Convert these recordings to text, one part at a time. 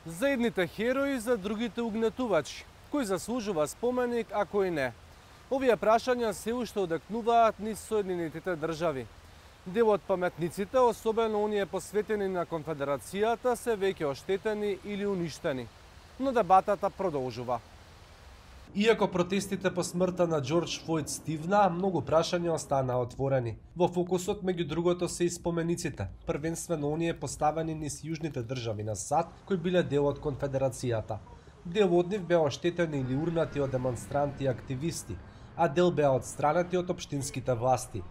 За едните херои, за другите угнетувачи. Кој заслужува споменик, а кој не? Овие прашања се уште одекнуваат низ Соединетите држави. Дел од паметниците, особено оние посветени на Конфедерацијата, се веќе оштетени или уништени. Но дебатата продолжува. Иако протестите по смртта на Џорџ Флојд стивна, многу прашања останаа отворени. Во фокусот меѓу другото се и спомениците, првенствено оние поставени низ јужните држави на САД, кои биле дел од Конфедерацијата. Дел од нив беа оштетени или урнати од демонстранти и активисти, а дел беа отстранети од општинските власти.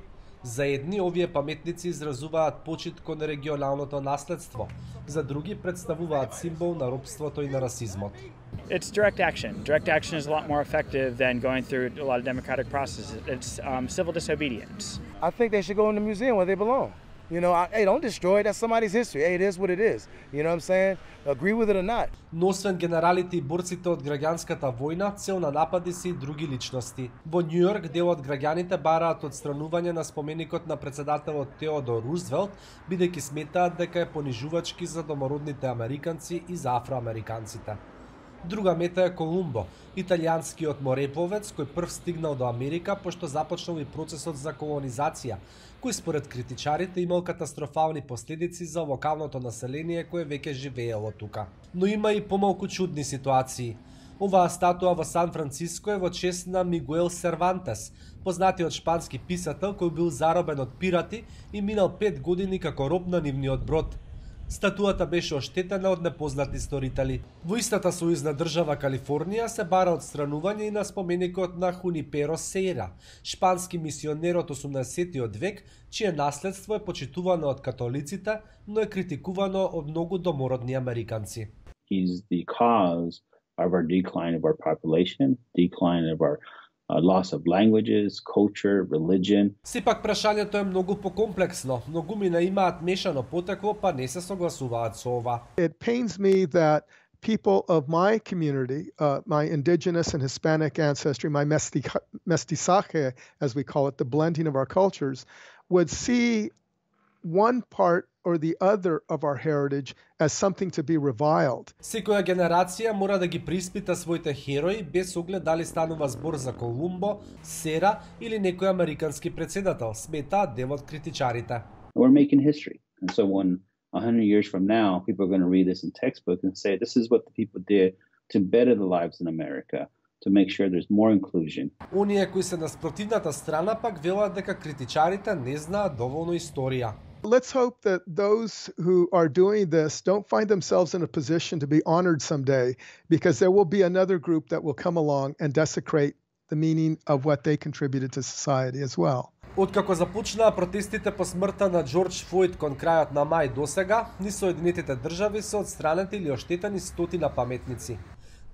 За едни овие паметници изразуваат почит кон регионалното наследство, за други представуваат символ на робството и на расизмот. It's direct action. Direct action is a lot more effective than going through a lot of democratic processes. It's civil disobedience. I think they should go in the museum where they belong. You know, hey, don't destroy it. That's somebody's history. Hey, it is what it is. You know what I'm saying? Agree with it or not. Но освен генералите и борците од граѓанската војна, цел на напади се и други личности. Во Њујорк дел од граѓаните бараат отстранување на споменикот на председателот Теодор Рузвелт, бидејќи сметаат дека е понижувачки за домородните американци и за афроамериканците. Друга мета е Колумбо, италијанскиот морепловец кој прв стигнал до Америка пошто започнал и процесот за колонизација, кој според критичарите имал катастрофални последици за локалното население кое веќе живеело тука. Но има и помалку чудни ситуации. Оваа статуа во Сан Франциско е во чест на Мигуел Сервантес, познатиот шпански писател кој бил заробен од пирати и минал 5 години како роб на нивниот брод. Статуата беше оштетена од непознати сторители. Во истата сојузна држава Калифорнија се бара отстранување и на споменикот на Хуниперо Сейра, шпански мисионер од 18-тиот век, чие наследство е почитувано од католиците, но е критикувано од многу домородни американци. He's the cause of our decline of our population, decline of our loss of languages, culture, religion. Сепак прашањето е многу покомплексно. Многумина имаат мешано потекло, па не се согласуваат со ова. It pains me that people of my community, my indigenous and Hispanic ancestry, my mestizaje, as we call it, the blending of our cultures, would see one part or the other of our heritage as something to be reviled. Секоја генерација мора да ги приспита своите херои без оглед дали станува збор за Колумбо, Сера или некој американски председател, сметаат дел од критичарите. We're making history. And so when 100 years from now, people are going to read this in textbook and say, this is what the people did to better the lives in America, to make sure there's more inclusion. Оние кои се на спротивната страна пак велат дека критичарите не знаат доволно историја. Let's hope that those who are doing this don't find themselves in a position to be honored someday, because there will be another group that will come along and desecrate the meaning of what they contributed to society as well. Откако започнаа протестите по смртта на Џорџ Флојд кон крајот на мај досега, низ Соединетите држави се отстранети или оштетени стотина паметници.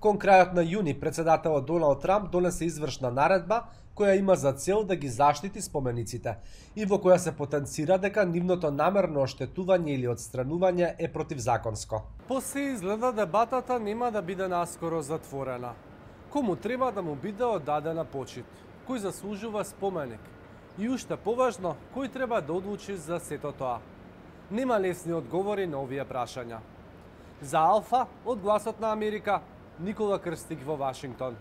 Кон крајот на јуни председателот Доналд Трамп донесе извршна наредба која има за цел да ги заштити спомениците и во која се потенцира дека нивното намерно оштетување или отстранување е противзаконско. По се изгледа дебатата нема да биде наскоро затворена. Кому треба да му биде оддадена почит? Кој заслужува споменик? И уште поважно, кој треба да одлучи за сето тоа? Нема лесни одговори на овие прашања. За Алфа, од Гласот на Америка, Никола Крстик во Вашингтон.